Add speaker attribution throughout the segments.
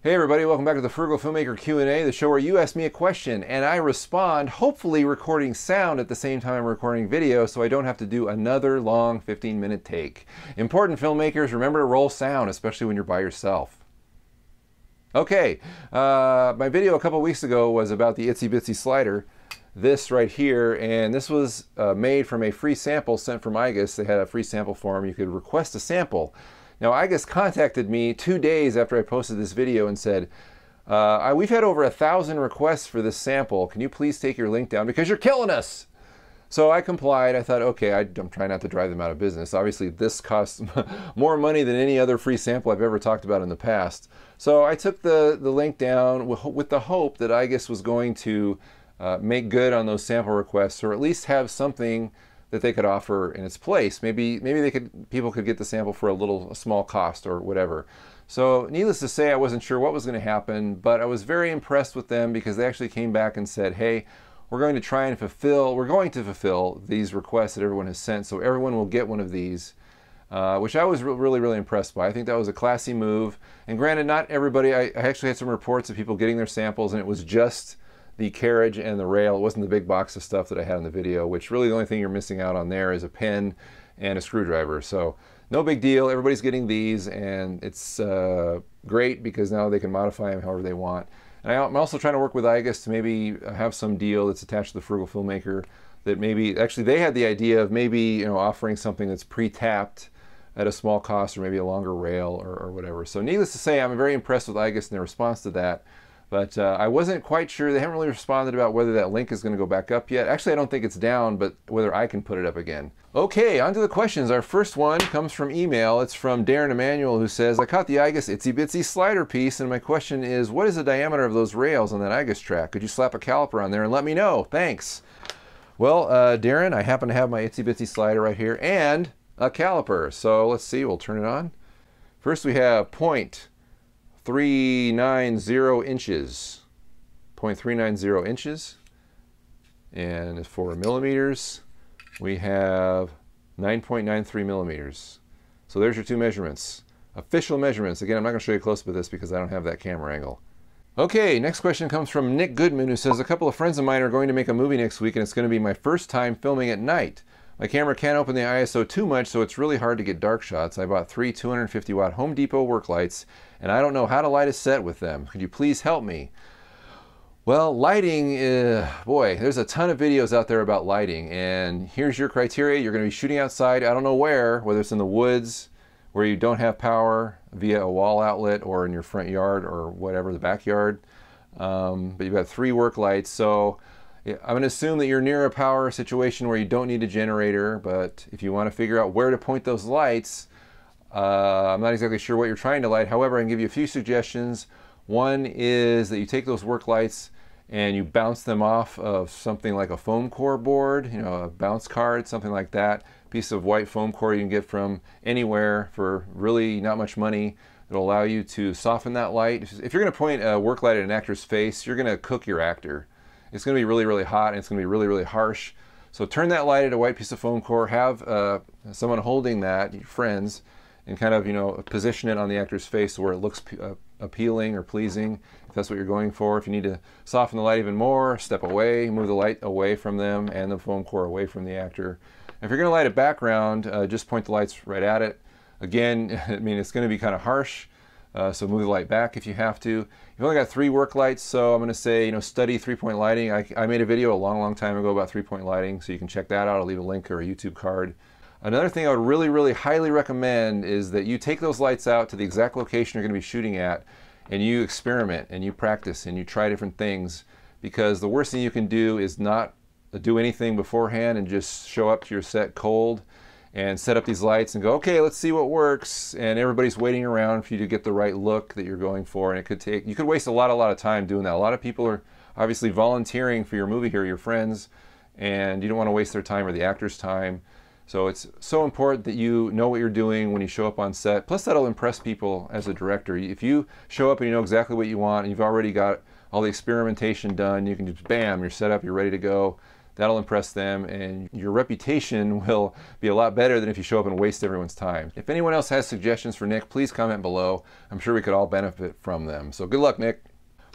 Speaker 1: Hey everybody, welcome back to the Frugal Filmmaker Q&A, the show where you ask me a question and I respond, hopefully recording sound at the same time I'm recording video so I don't have to do another long 15-minute take. Important filmmakers, remember to roll sound, especially when you're by yourself. Okay, my video a couple weeks ago was about the Itsy Bitsy Slider, this right here, and this was made from a free sample sent from IGUS. They had a free sample form. You could request a sample. Now, IGUS contacted me 2 days after I posted this video and said, we've had over 1,000 requests for this sample. Can you please take your link down because you're killing us? So I complied. I thought, okay, I'm trying not to drive them out of business. Obviously, this costs more money than any other free sample I've ever talked about in the past. So I took the link down with the hope that IGUS was going to make good on those sample requests, or at least have something that they could offer in its place. Maybe people could get the sample for a small cost or whatever. So needless to say, I wasn't sure what was going to happen, but I was very impressed with them because they actually came back and said, hey, we're going to fulfill these requests that everyone has sent, so everyone will get one of these, which I was really impressed by. I think that was a classy move. And granted, not everybody, I actually had some reports of people getting their samples and it was just the carriage and the rail. It wasn't the big box of stuff that I had in the video, which really the only thing you're missing out on there is a pen and a screwdriver. So no big deal. Everybody's getting these, and it's great because now they can modify them however they want. And I'm also trying to work with IGUS to maybe have some deal that's attached to the Frugal Filmmaker that maybe, actually they had the idea of maybe, offering something that's pre-tapped at a small cost, or maybe a longer rail or whatever. So needless to say, I'm very impressed with IGUS and their response to that. But I wasn't quite sure. They haven't really responded about whether that link is going to go back up yet. Actually, I don't think it's down, but whether I can put it up again. Okay, on to the questions. Our first one comes from email. It's from Darren Emanuel, who says, I caught the IGUS Itsy Bitsy Slider piece, and my question is, what is the diameter of those rails on that IGUS track? Could you slap a caliper on there and let me know? Thanks. Well, Darren, I happen to have my Itsy Bitsy Slider right here and a caliper. So let's see, we'll turn it on. First we have 0.390 inches. 0.390 inches. And for millimeters, we have 9.93 millimeters. So there's your two measurements. Official measurements. Again, I'm not going to show you close up with this because I don't have that camera angle. Okay, next question comes from Nick Goodman, who says, a couple of friends of mine are going to make a movie next week and it's going to be my first time filming at night. My camera can't open the ISO too much, so it's really hard to get dark shots. I bought 3 250 watt Home Depot work lights, and I don't know how to light a set with them. Could you please help me? Well, lighting, boy, there's a ton of videos out there about lighting, and here's your criteria. You're going to be shooting outside, I don't know where, whether it's in the woods, where you don't have power via a wall outlet, or in your front yard, or whatever, the backyard. But you've got 3 work lights, so I'm going to assume that you're near a power situation where you don't need a generator, but if you want to figure out where to point those lights, I'm not exactly sure what you're trying to light. However, I can give you a few suggestions. One is that you take those work lights and you bounce them off of something like a foam core board, a bounce card, something like that. Piece of white foam core you can get from anywhere for really not much money. It'll allow you to soften that light. If you're going to point a work light at an actor's face, you're going to cook your actor. It's going to be really hot, and it's going to be really harsh. So turn that light at a white piece of foam core, have someone holding that, your friends, and kind of, position it on the actor's face where it looks appealing or pleasing, if that's what you're going for. If you need to soften the light even more, step away, move the light away from them and the foam core away from the actor. If you're going to light a background, just point the lights right at it. Again, it's going to be kind of harsh. So move the light back if you have to. You've only got 3 work lights, so I'm going to say, study 3-point lighting. I made a video a long time ago about 3-point lighting, so you can check that out. I'll leave a link or a YouTube card. Another thing I would really highly recommend is that you take those lights out to the exact location you're going to be shooting at, and you experiment, and you practice, and you try different things, because the worst thing you can do is not do anything beforehand and just show up to your set cold and set up these lights and go, okay, let's see what works, and everybody's waiting around for you to get the right look that you're going for, and you could waste a lot of time doing that. A lot of people are obviously volunteering for your movie here, your friends, and you don't want to waste their time or the actor's time. So it's so important that you know what you're doing when you show up on set. Plus that'll impress people as a director. If you show up and you know exactly what you want and you've already got all the experimentation done, you can just bam, you're set up, you're ready to go. That'll impress them, and your reputation will be a lot better than if you show up and waste everyone's time. If anyone else has suggestions for Nick, please comment below. I'm sure we could all benefit from them. So good luck, Nick.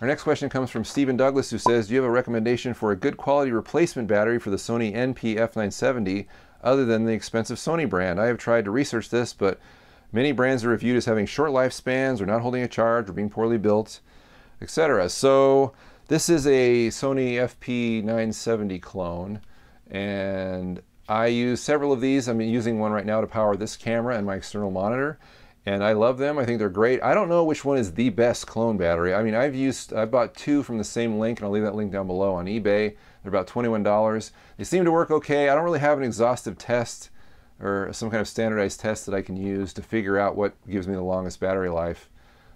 Speaker 1: Our next question comes from Stephen Douglas, who says, do you have a recommendation for a good quality replacement battery for the Sony NPF 970 other than the expensive Sony brand? I have tried to research this, but many brands are reviewed as having short lifespans or not holding a charge or being poorly built, etc. So this is a Sony FP 970 clone, and I use several of these. I'm using one right now to power this camera and my external monitor, and I love them. I think they're great. I don't know which one is the best clone battery. I mean, I've bought two from the same link, and I'll leave that link down below on eBay. They're about $21. They seem to work okay. I don't really have an exhaustive test or some kind of standardized test that I can use to figure out what gives me the longest battery life.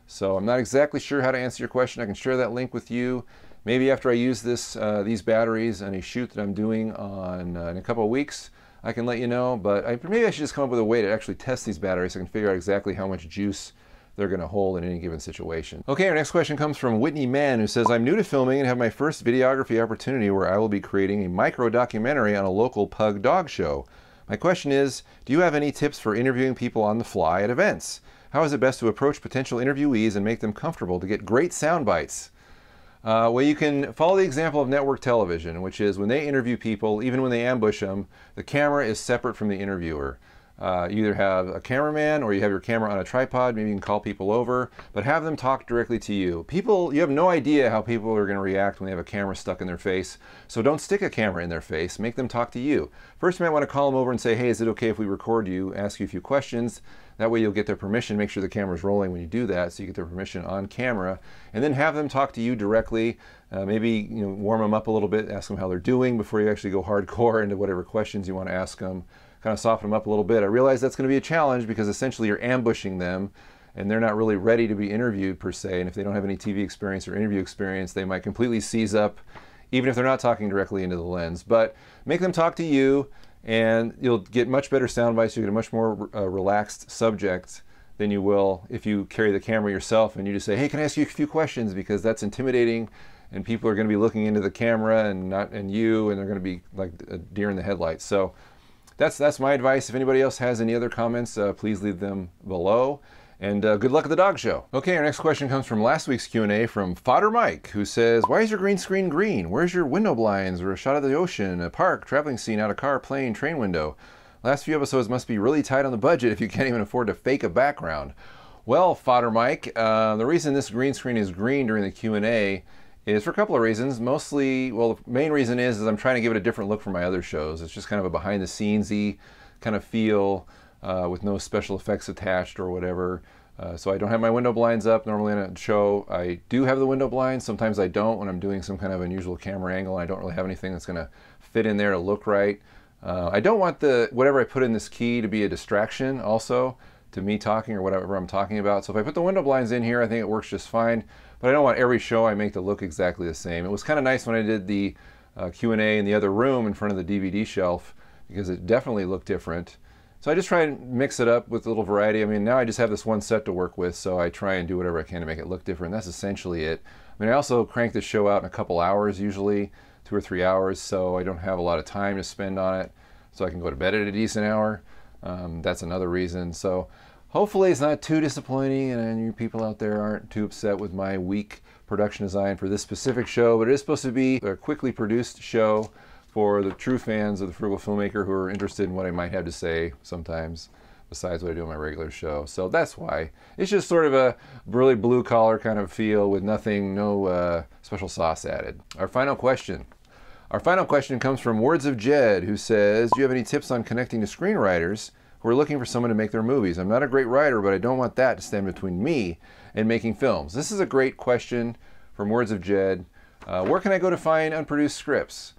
Speaker 1: So I'm not exactly sure how to answer your question. I can share that link with you. Maybe after I use these batteries on a shoot that I'm doing in a couple of weeks, I can let you know. But maybe I should just come up with a way to actually test these batteries so I can figure out exactly how much juice they're going to hold in any given situation. Okay, our next question comes from Whitney Mann, who says, I'm new to filming and have my first videography opportunity where I will be creating a micro documentary on a local pug dog show. My question is, do you have any tips for interviewing people on the fly at events? How is it best to approach potential interviewees and make them comfortable to get great sound bites? Well, you can follow the example of network television, which is when they interview people, even when they ambush them, the camera is separate from the interviewer. You either have a cameraman or you have your camera on a tripod. Maybe you can call people over, but have them talk directly to you. You have no idea how people are going to react when they have a camera stuck in their face, so don't stick a camera in their face. Make them talk to you. First, you might want to call them over and say, hey, is it okay if we record you, ask you a few questions? That way you'll get their permission. Make sure the camera's rolling when you do that, so you get their permission on camera, and then have them talk to you directly. Maybe warm them up a little bit, ask them how they're doing before you actually go hardcore into whatever questions you want to ask them. Kind of soften them up a little bit. I realize that's going to be a challenge because essentially you're ambushing them and they're not really ready to be interviewed per se, and if they don't have any TV experience or interview experience, they might completely seize up even if they're not talking directly into the lens. But make them talk to you and you'll get much better sound bites. You'll get a much more relaxed subject than you will if you carry the camera yourself and you just say, hey, can I ask you a few questions? Because that's intimidating and people are going to be looking into the camera and you, and they're going to be like a deer in the headlights. So that's my advice. If anybody else has any other comments, please leave them below. And good luck at the dog show. Okay, our next question comes from last week's Q&A from Fodder Mike, who says, why is your green screen green? Where's your window blinds or a shot of the ocean, a park, traveling scene, out a car, plane, train window? Last few episodes must be really tight on the budget if you can't even afford to fake a background. Well, Fodder Mike, the reason this green screen is green during the Q&A is for a couple of reasons. Mostly, well, the main reason is I'm trying to give it a different look from my other shows. It's just kind of a behind-the-scenes-y kind of feel with no special effects attached or whatever. So I don't have my window blinds up. Normally on a show, I do have the window blinds. Sometimes I don't when I'm doing some kind of unusual camera angle and I don't really have anything that's going to fit in there to look right. I don't want whatever I put in this key to be a distraction also to me talking or whatever I'm talking about. So if I put the window blinds in here, I think it works just fine. But I don't want every show I make to look exactly the same. It was kind of nice when I did the Q&A in the other room in front of the DVD shelf because it definitely looked different. So I just try and mix it up with a little variety. I mean, now I just have this one set to work with, so I try and do whatever I can to make it look different. That's essentially it. I mean, I also crank the show out in a couple hours usually, 2 or 3 hours, so I don't have a lot of time to spend on it, so I can go to bed at a decent hour. That's another reason. So hopefully it's not too disappointing and you people out there aren't too upset with my weak production design for this specific show, but it is supposed to be a quickly produced show for the true fans of the Frugal Filmmaker who are interested in what I might have to say sometimes besides what I do on my regular show. So that's why. It's just sort of a really blue collar kind of feel with no special sauce added. Our final question comes from Words of Jed, who says, do you have any tips on connecting to screenwriters who are looking for someone to make their movies? I'm not a great writer, but I don't want that to stand between me and making films. This is a great question from Words of Jed. Where can I go to find unproduced scripts?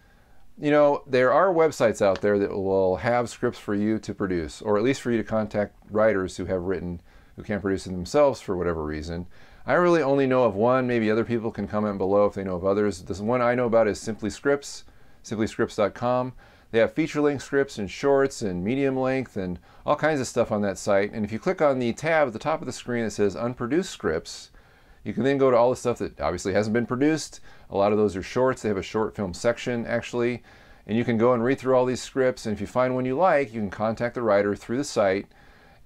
Speaker 1: You know, there are websites out there that will have scripts for you to produce, or at least for you to contact writers who have written, who can't produce them themselves for whatever reason. I really only know of one. Maybe other people can comment below if they know of others. This one I know about is Simply Scripts, simplyscripts.com. They have feature-length scripts and shorts and medium length and all kinds of stuff on that site. And if you click on the tab at the top of the screen that says Unproduced Scripts, you can then go to all the stuff that obviously hasn't been produced. A lot of those are shorts. They have a short film section, actually. and you can go and read through all these scripts, and if you find one you like, you can contact the writer through the site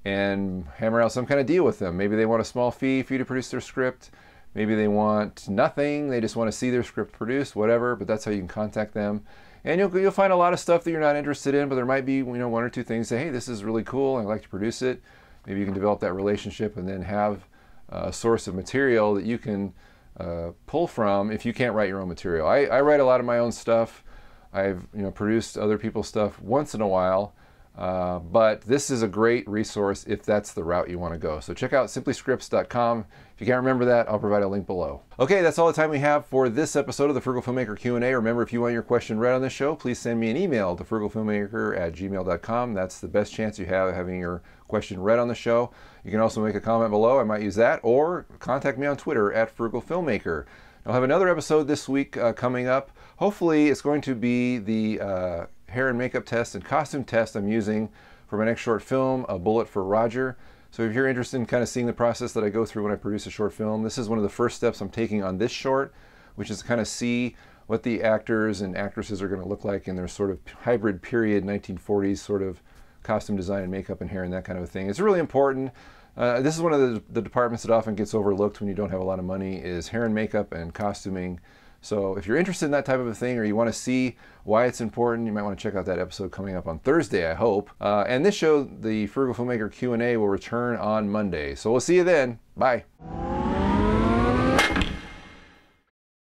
Speaker 1: and hammer out some kind of deal with them. Maybe they want a small fee for you to produce their script. Maybe they want nothing. They just want to see their script produced, whatever, but that's how you can contact them. And you'll find a lot of stuff that you're not interested in, but there might be, you know, one or two things. Say, hey, this is really cool. I'd like to produce it. Maybe you can develop that relationship and then have a source of material that you can pull from if you can't write your own material. I write a lot of my own stuff. I've produced other people's stuff once in a while, but this is a great resource if that's the route you want to go. So check out simplyscripts.com. If you can't remember that, I'll provide a link below. Okay, that's all the time we have for this episode of the Frugal Filmmaker Q&A. Remember, if you want your question read on this show, please send me an email to frugalfilmmaker@gmail.com. That's the best chance you have of having your question read on the show. You can also make a comment below. I might use that, or contact me on Twitter @frugalfilmmaker. I'll have another episode this week coming up. Hopefully, it's going to be the hair and makeup test and costume test I'm using for my next short film, A Bullet for Roger. So if you're interested in kind of seeing the process that I go through when I produce a short film, this is one of the first steps I'm taking on this short, which is to kind of see what the actors and actresses are going to look like in their sort of hybrid period 1940s sort of costume design and makeup and hair and that kind of a thing. It's really important. This is one of the departments that often gets overlooked when you don't have a lot of money, is hair and makeup and costuming. So if you're interested in that type of a thing, or you want to see why it's important, you might want to check out that episode coming up on Thursday, I hope. And this show, the Frugal Filmmaker Q&A, will return on Monday. So we'll see you then. Bye.